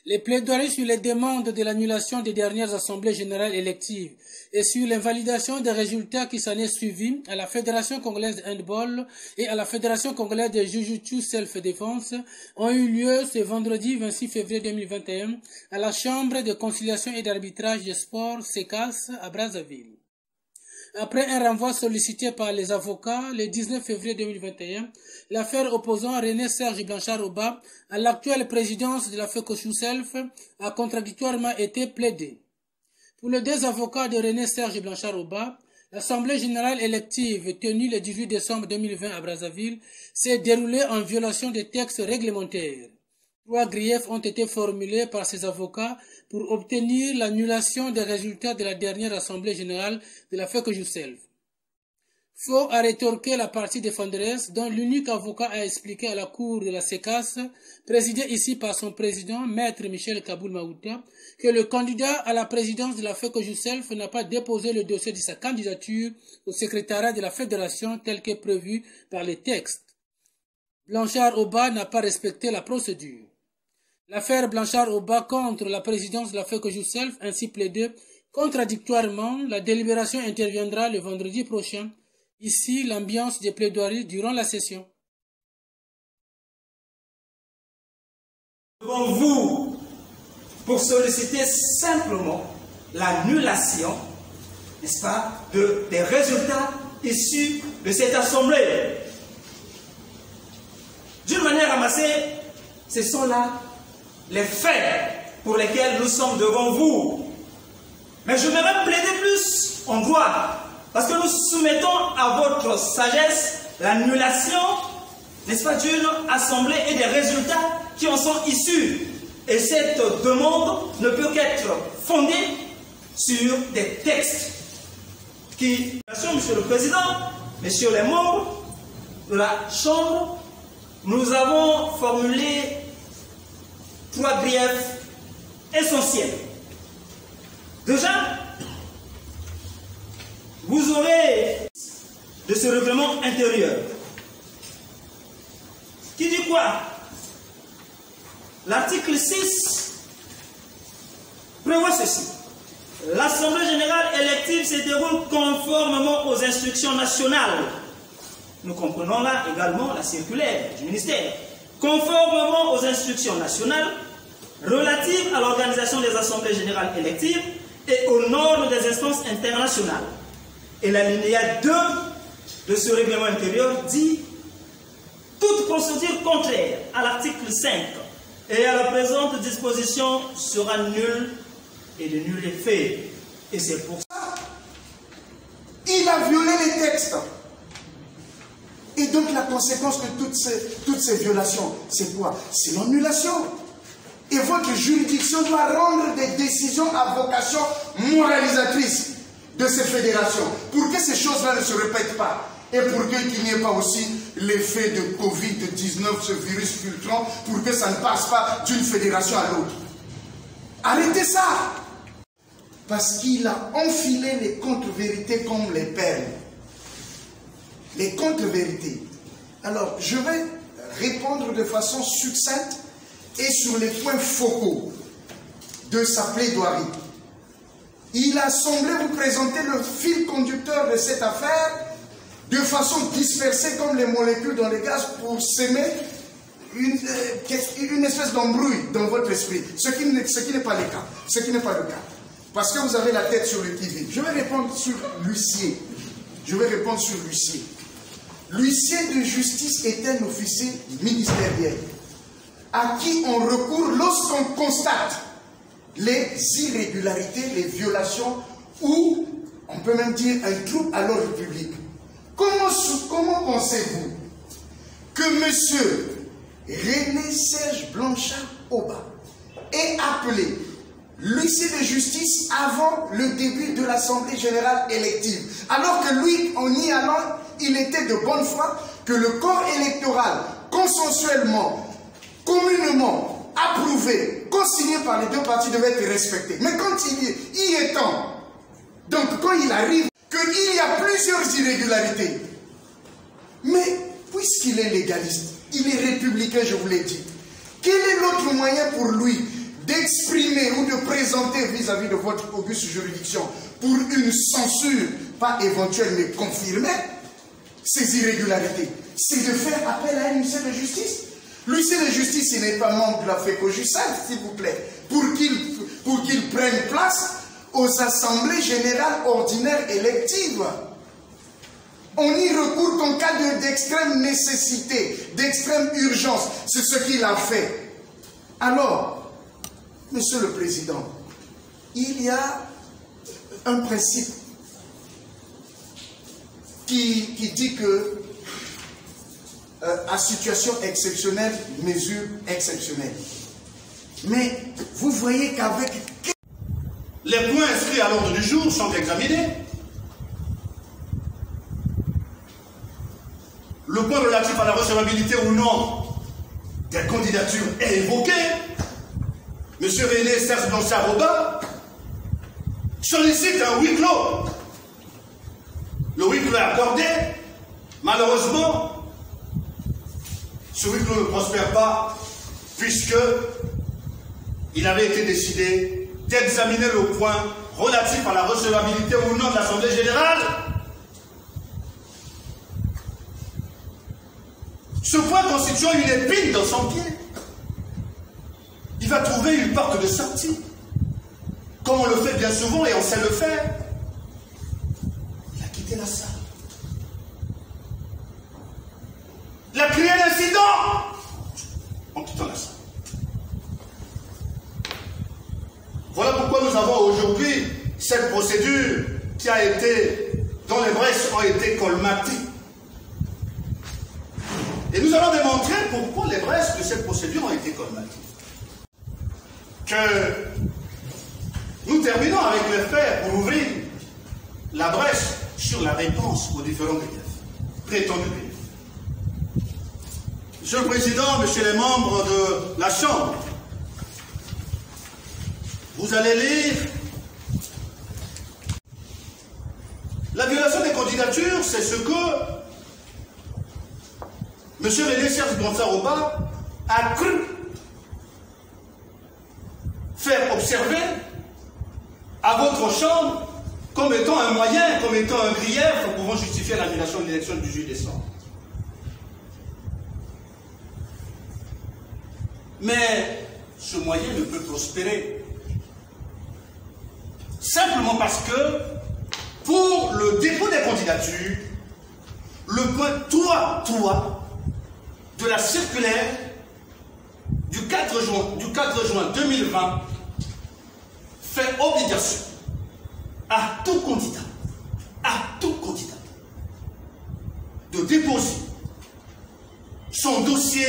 Les plaidoiries sur les demandes de l'annulation des dernières assemblées générales électives et sur l'invalidation des résultats qui s'en est suivi à la Fédération congolaise de handball et à la Fédération congolaise de Jiu-Jitsu Self-Défense ont eu lieu ce vendredi 26 février 2021 à la Chambre de conciliation et d'arbitrage des sports CECAS à Brazzaville. Après un renvoi sollicité par les avocats le 19 février 2021, l'affaire opposant René-Serge Blanchard-Oba à l'actuelle présidence de la FECOJUSELF a contradictoirement été plaidée. Pour les deux avocats de René-Serge Blanchard-Oba, l'Assemblée générale élective tenue le 18 décembre 2020 à Brazzaville s'est déroulée en violation des textes réglementaires. 3 griefs ont été formulés par ces avocats pour obtenir l'annulation des résultats de la dernière Assemblée générale de la FECOJUSELF. Faux a rétorqué la partie défenderesse dont l'unique avocat a expliqué à la cour de la CECAS, présidée ici par son président, Maître Michel Kaboul-Maouta, que le candidat à la présidence de la FECOJUSELF n'a pas déposé le dossier de sa candidature au secrétariat de la fédération tel que prévu par les textes. Blanchard-Oba n'a pas respecté la procédure. L'affaire Blanchard-Oba contre la présidence de la FECOJUSELF ainsi plaidée contradictoirement, la délibération interviendra le vendredi prochain. Ici, l'ambiance des plaidoiries durant la session. Devant vous, pour solliciter simplement l'annulation, n'est-ce pas, des résultats issus de cette assemblée. D'une manière ramassée, ce sont là les faits pour lesquels nous sommes devant vous. Mais je vais même plaider plus en droit, parce que nous soumettons à votre sagesse l'annulation, n'est-ce pas, d'une assemblée et des résultats qui en sont issus. Et cette demande ne peut qu'être fondée sur des textes qui, Monsieur le Président, Messieurs les membres de la Chambre, nous avons formulé 3 griefs essentiels. Déjà, vous aurez de ce règlement intérieur qui dit quoi? L'article 6 prévoit ceci. L'Assemblée générale élective se déroule conformément aux instructions nationales. Nous comprenons là également la circulaire du ministère. Conformément aux instructions nationales relatives à l'organisation des assemblées générales électives et aux normes des instances internationales. Et l'alinéa 2 de ce règlement intérieur dit « Toute procédure contraire à l'article 5 et à la présente disposition sera nulle et de nul effet. » Et c'est pour ça il a violé les textes. Et donc la conséquence de toutes ces violations, c'est quoi? C'est l'annulation. Et votre juridiction doit rendre des décisions à vocation moralisatrice de ces fédérations, pour que ces choses-là ne se répètent pas. Et pour qu'il n'y ait pas aussi l'effet de Covid-19, ce virus filtrant, pour que ça ne passe pas d'une fédération à l'autre. Arrêtez ça! Parce qu'il a enfilé les contre-vérités comme les perles. Les contre-vérités. Alors, je vais répondre de façon succincte et sur les points focaux de sa plaidoirie. Il a semblé vous présenter le fil conducteur de cette affaire de façon dispersée comme les molécules dans les gaz pour s'aimer une espèce d'embrouille dans votre esprit. Ce qui n'est pas le cas. Ce qui n'est pas le cas. Parce que vous avez la tête sur le qui-vive. Je vais répondre sur l'huissier. L'huissier de justice est un officier ministériel à qui on recourt lorsqu'on constate les irrégularités, les violations ou, on peut même dire, un trouble à l'ordre public. Comment pensez-vous que M. René-Serge Blanchard-Oba ait appelé l'huissier de justice avant le début de l'Assemblée générale élective, alors que lui, en y allant, il était de bonne foi que le corps électoral, consensuellement, communément approuvé, co-signé par les deux partis, devait être respecté. Mais quand il y est temps, donc quand il arrive, qu'il y a plusieurs irrégularités, mais puisqu'il est légaliste, il est républicain, je vous l'ai dit, quel est l'autre moyen pour lui d'exprimer ou de présenter vis-à-vis de votre auguste juridiction pour une censure, pas éventuelle mais confirmée, ces irrégularités, c'est de faire appel à un huissier de justice. L'huissier de justice, il n'est pas membre de la FECOJUSAL, s'il vous plaît, pour qu'il prenne place aux assemblées générales ordinaires électives. On y recourt qu'en cas d'extrême nécessité, d'extrême urgence. C'est ce qu'il a fait. Alors, Monsieur le Président, il y a un principe qui dit que à situation exceptionnelle, mesure exceptionnelle. Mais vous voyez qu'avec... Les points inscrits à l'ordre du jour sont examinés. Le point relatif à la recevabilité ou non des candidatures est évoqué. M. René Serge Blanchard-Roba sollicite un huis clos. Le huis clos est accordé. Malheureusement, ce huis clos ne prospère pas puisque il avait été décidé d'examiner le point relatif à la recevabilité ou non de l'Assemblée générale. Ce point constituant une épine dans son pied. Il va trouver une porte de sortie. Comme on le fait bien souvent et on sait le faire. Il a quitté la salle. Il a créé l'incident en quittant la salle. Voilà pourquoi nous avons aujourd'hui cette procédure qui a été, dont les brèches ont été colmatées. Et nous allons démontrer pourquoi les brèches de cette procédure ont été colmatées. Que nous terminons avec les faits pour ouvrir la brèche sur la réponse aux différents griefs, prétendus griefs. Monsieur le Président, messieurs les membres de la Chambre, vous allez lire la violation des candidatures, c'est ce que M. René Serge Blanchard-Roba a cru faire observer à votre Chambre comme étant un moyen, comme étant un grief pouvant justifier l'annulation de l'élection du 18 décembre. Mais ce moyen ne peut prospérer simplement parce que pour le dépôt des candidatures, le point 3 de la circulaire du 4 juin 2020 fait obligation à tout candidat de déposer son dossier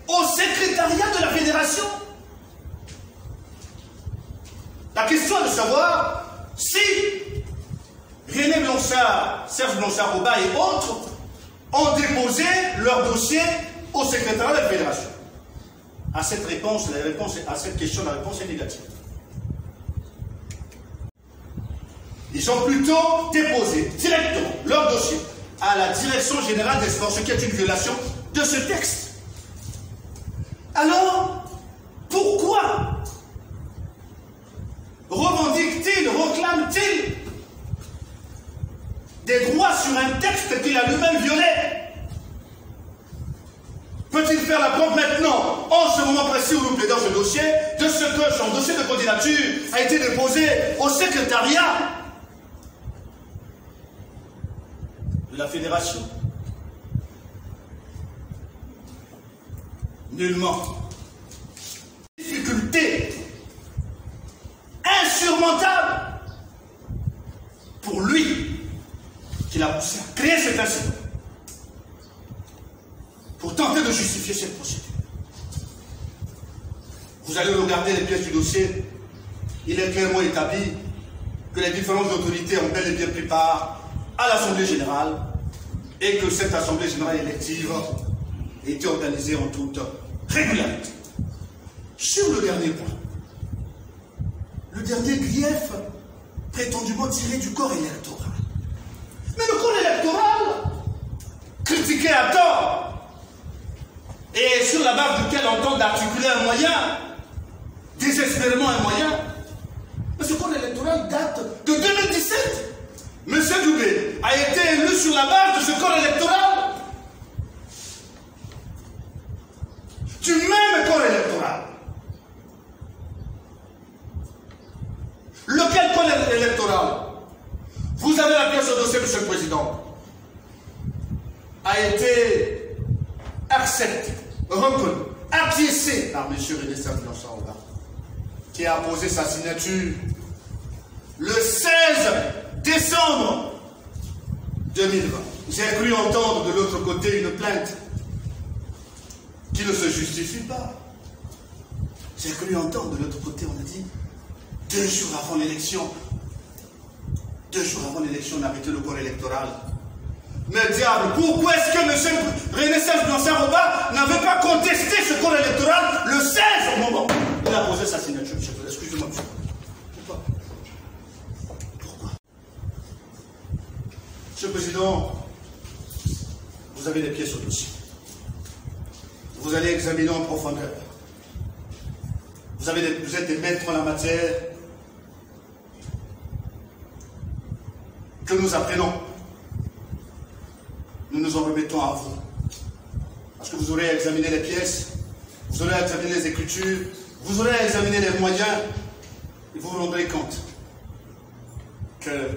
au secrétariat de la fédération. La question est de savoir si René Blanchard, Serge Blanchard-Roba et autres ont déposé leur dossier au secrétariat de la fédération. À cette question, la réponse est négative. Ils ont plutôt déposé directement leur dossier à la direction générale des sports, ce qui est une violation de ce texte. Alors, pourquoi revendique-t-il, réclame-t-il des droits sur un texte qu'il a lui-même violé? Peut-il faire la preuve maintenant, en ce moment précis où nous plaidons ce dossier, de ce que son dossier de candidature a été déposé au secrétariat de la fédération? Nullement. Difficulté insurmontable pour lui qui l'a poussé à créer cet incident pour tenter de justifier cette procédure. Vous allez regarder les pièces du dossier, il est clairement établi que les différentes autorités ont bel et bien pris part à l'Assemblée générale et que cette Assemblée générale élective était organisée en toute régularité. Sur le dernier point, le dernier grief prétendument tiré du corps électoral. Mais le corps électoral, critiqué à tort, et sur la base duquel on tente d'articuler un moyen désespérément un moyen. Mais ce corps électoral date de 2017. Monsieur Doubé a été élu sur la base de ce corps électoral. Du même corps électoral. Lequel corps électoral? Vous avez la pièce au dossier, Monsieur le Président. A été accepté, reconnu, acquiescé par M. René Serge Saroba, qui a posé sa signature le 16 décembre 2020. J'ai cru entendre de l'autre côté une plainte qui ne se justifie pas. J'ai cru entendre de l'autre côté, on a dit, 2 jours avant l'élection, on a arrêté le corps électoral. Mais diable, pourquoi est-ce que M. René Serge Saroba n'avait pas contesté ce corps électoral le 16 au moment où il a posé sa signature? Excusez-moi, monsieur. Pourquoi? Monsieur le Président, vous avez les pièces au dossier. Vous allez examiner en profondeur. Vous êtes des maîtres en la matière. Que nous apprenons. Nous nous en remettons à vous. Parce que vous aurez examiné les pièces, vous aurez examiné les écritures, vous aurez examiné les moyens, et vous vous rendrez compte que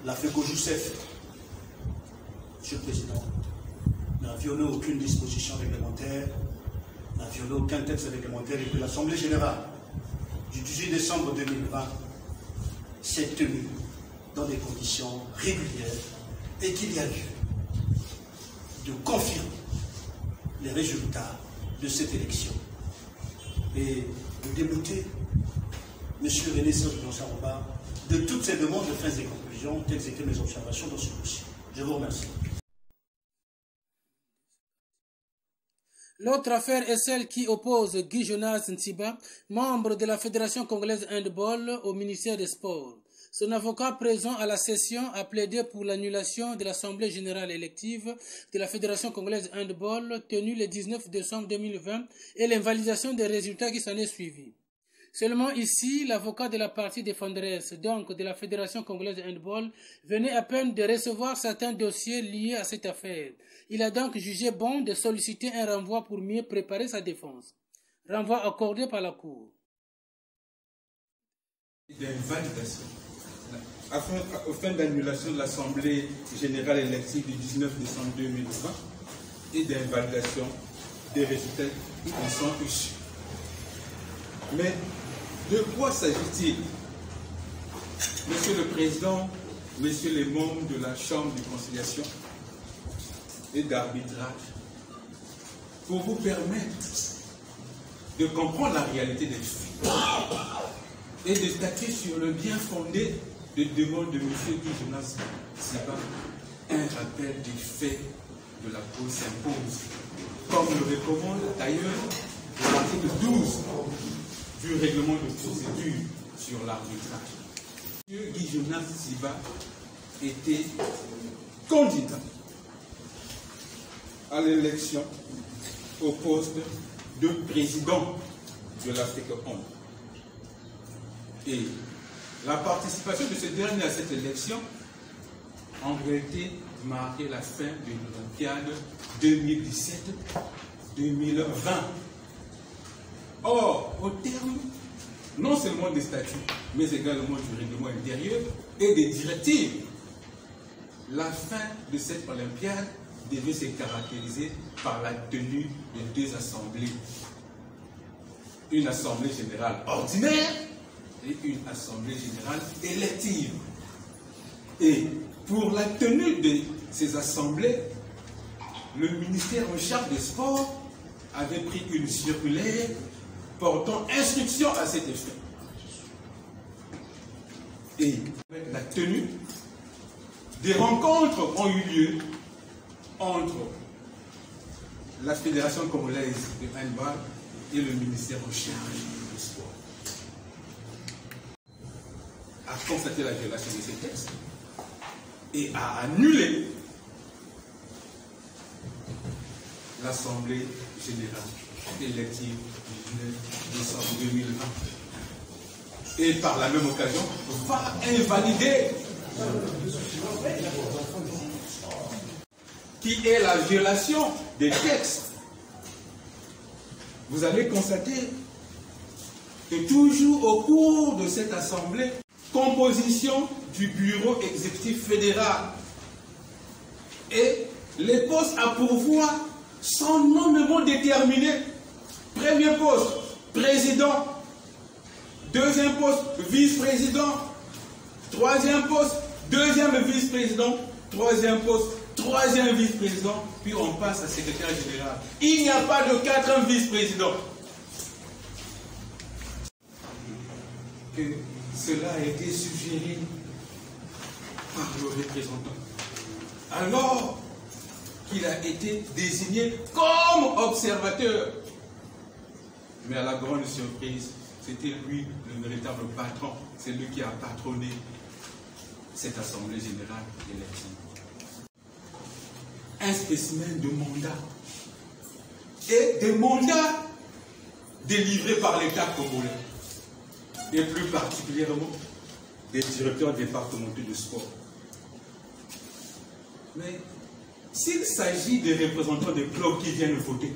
la FECOJUCEF, Monsieur le Président, n'a violé aucune disposition réglementaire, n'a violé aucun texte réglementaire, et que l'Assemblée générale du 18 décembre 2020 s'est tenue dans des conditions régulières et qu'il y a lieu de confirmer les résultats de cette élection et de débouter M. René Serge Saroba de toutes ces demandes de fins et conclusions, telles étaient mes observations dans ce dossier. Je vous remercie. L'autre affaire est celle qui oppose Guy Jonas Ntsiba, membre de la Fédération congolaise handball, au ministère des Sports. Son avocat présent à la session a plaidé pour l'annulation de l'Assemblée générale élective de la Fédération congolaise handball tenue le 19 décembre 2020 et l'invalidation des résultats qui s'en est suivi. Seulement ici, l'avocat de la partie défenderesse, donc de la Fédération congolaise handball, venait à peine de recevoir certains dossiers liés à cette affaire. Il a donc jugé bon de solliciter un renvoi pour mieux préparer sa défense. Renvoi accordé par la Cour. D'invalidation. Au fin d'annulation de l'Assemblée générale élective du 19 décembre 2020 et d'invalidation des résultats qui en sont issus. Mais de quoi s'agit-il? Monsieur le Président, Messieurs les membres de la Chambre de conciliation et d'arbitrage, pour vous permettre de comprendre la réalité des faits et de statuer sur le bien fondé de demande de M. Guy Jonas Ntsiba, un rappel des faits de la cause s'impose, comme le recommande d'ailleurs l'article 12 du règlement de procédure sur l'arbitrage. M. Guy Jonas Ntsiba était candidat à l'élection au poste de président de la FECOHAND. Et la participation de ce dernier à cette élection, en réalité, marquait la fin de l'Olympiade 2017-2020. Or, au terme, non seulement des statuts, mais également du règlement intérieur et des directives, la fin de cette Olympiade devait se caractériser par la tenue de 2 assemblées. Une assemblée générale ordinaire et une assemblée générale élective. Et pour la tenue de ces assemblées, le ministère en charge des sports avait pris une circulaire portant instruction à cet effet. Et avec la tenue, des rencontres ont eu lieu entre la Fédération congolaise de handball et le ministère en charge du sport. A constaté la violation de ces textes et a annulé l'Assemblée générale élective du 9 décembre 2020. Et par la même occasion, va invalider qui est la violation des textes. Vous allez constater que toujours au cours de cette assemblée, composition du bureau exécutif fédéral et les postes à pourvoir sont nommément déterminés. Premier poste, président. Deuxième poste, vice-président. Troisième poste, deuxième vice-président. Troisième poste, troisième vice-président. Puis on passe à secrétaire général. Il n'y a pas de quatrième vice-président. Que cela a été suggéré par le représentant. Alors qu'il a été désigné comme observateur. Mais à la grande surprise, c'était lui le véritable patron. C'est lui qui a patronné cette assemblée générale élective. Un spécimen de mandat. Et des mandats délivrés par l'État congolais. Et plus particulièrement des directeurs départementaux de sport. Mais s'il s'agit des représentants des clubs qui viennent voter,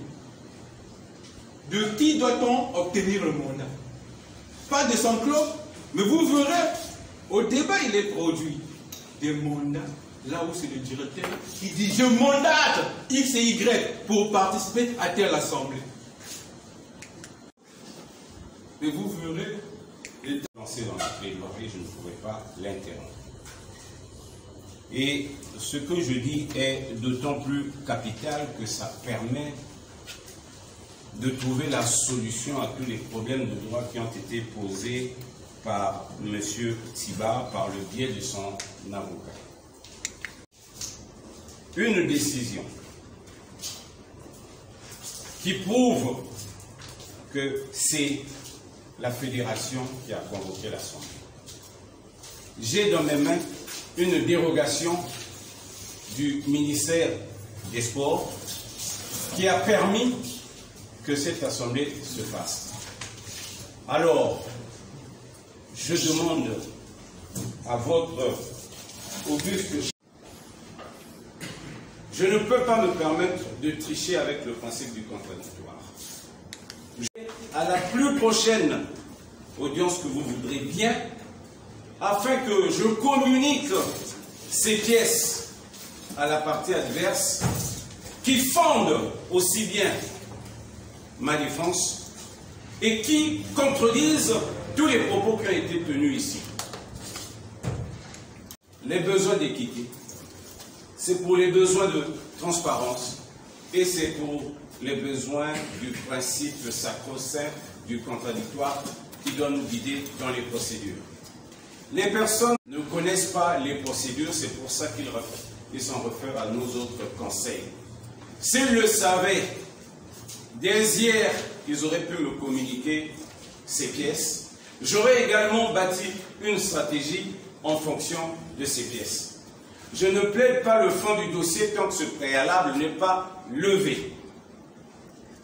de qui doit-on obtenir le mandat? Pas de son club, mais vous verrez, au débat il est produit des mandats, là où c'est le directeur qui dit je mandate X et Y pour participer à telle assemblée. Mais vous verrez, lancé dans la plaidoirie, je ne pourrais pas l'interrompre. Et ce que je dis est d'autant plus capital que ça permet de trouver la solution à tous les problèmes de droit qui ont été posés par M. Tiba par le biais de son avocat. Une décision qui prouve que c'est la fédération qui a convoqué l'Assemblée. J'ai dans mes mains une dérogation du ministère des Sports qui a permis que cette assemblée se fasse. Alors, je demande à votre auguste... Je ne peux pas me permettre de tricher avec le principe du contradictoire. À la plus prochaine audience que vous voudrez bien, afin que je communique ces pièces à la partie adverse qui fondent aussi bien ma défense et qui contredisent tous les propos qui ont été tenus ici. Les besoins d'équité, c'est pour les besoins de transparence et c'est pour les besoins du principe sacro-saint du contradictoire qui doit nous guider dans les procédures. Les personnes ne connaissent pas les procédures, c'est pour ça qu'ils s'en réfèrent à nos autres conseils. S'ils le savaient, dès hier, ils auraient pu me communiquer ces pièces. J'aurais également bâti une stratégie en fonction de ces pièces. Je ne plaide pas le fond du dossier tant que ce préalable n'est pas levé.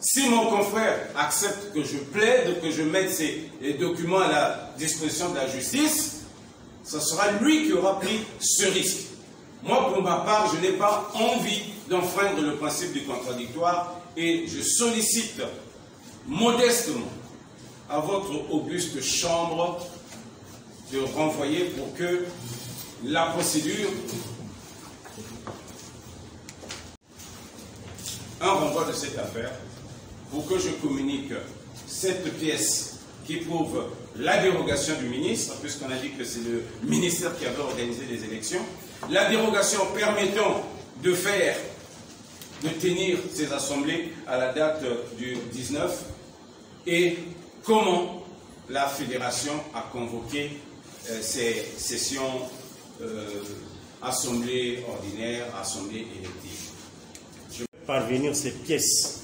Si mon confrère accepte que je plaide, que je mette ces documents à la disposition de la justice, ce sera lui qui aura pris ce risque. Moi, pour ma part, je n'ai pas envie d'enfreindre le principe du contradictoire et je sollicite modestement à votre auguste chambre de renvoyer pour que la procédure, un renvoi de cette affaire, pour que je communique cette pièce qui prouve la dérogation du ministre, puisqu'on a dit que c'est le ministère qui avait organisé les élections, la dérogation permettant de tenir ces assemblées à la date du 19, et comment la fédération a convoqué ces sessions assemblées ordinaires, assemblées électives. Je vais parvenir ces pièces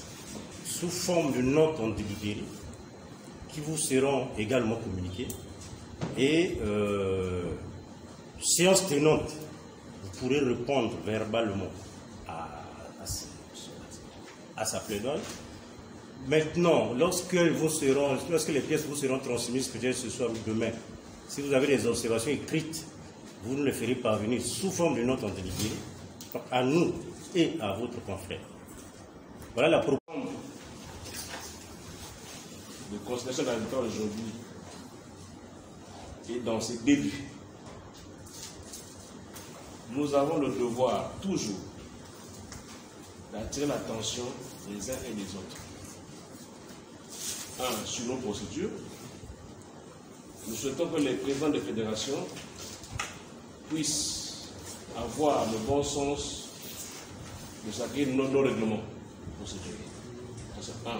sous forme de notes en délibéré qui vous seront également communiquées et séance tenante, vous pourrez répondre verbalement à sa plaidoirie. Maintenant, lorsque les pièces vous seront transmises, peut-être ce soir ou demain, si vous avez des observations écrites, vous nous les ferez parvenir sous forme de notes en délivré à nous et à votre confrère. Voilà la proposition. De constatation d'habitat aujourd'hui et dans ses débuts, nous avons le devoir toujours d'attirer l'attention des uns et des autres. Sur nos procédures, nous souhaitons que les présidents des fédérations puissent avoir le bon sens de s'acquérir nos règlements procéduriers. C'est 1.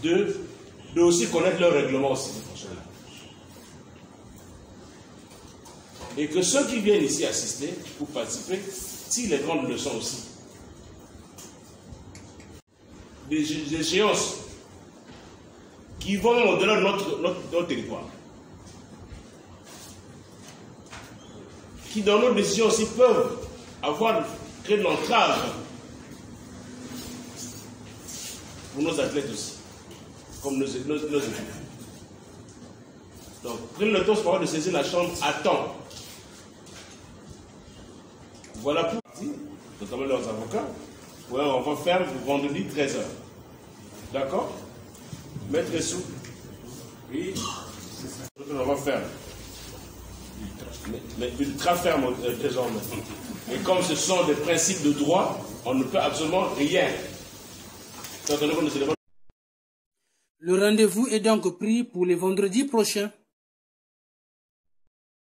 2, de aussi connaître leurs règlements aussi. Et que ceux qui viennent ici assister ou participer tirent les grandes leçons aussi. Des échéances qui vont au-delà de notre territoire. Qui dans nos décisions aussi peuvent avoir créé de l'entrave pour nos athlètes aussi, comme nos équipes. Donc, prenez le temps de saisir la chambre à temps. Voilà pour notamment leurs avocats. Ouais, on va faire vendredi 13h. D'accord? Maître Sou. Oui. On va faire. Mais ultra ferme désormais. Et comme ce sont des principes de droit, on ne peut absolument rien. Le rendez-vous est donc pris pour le vendredi prochain.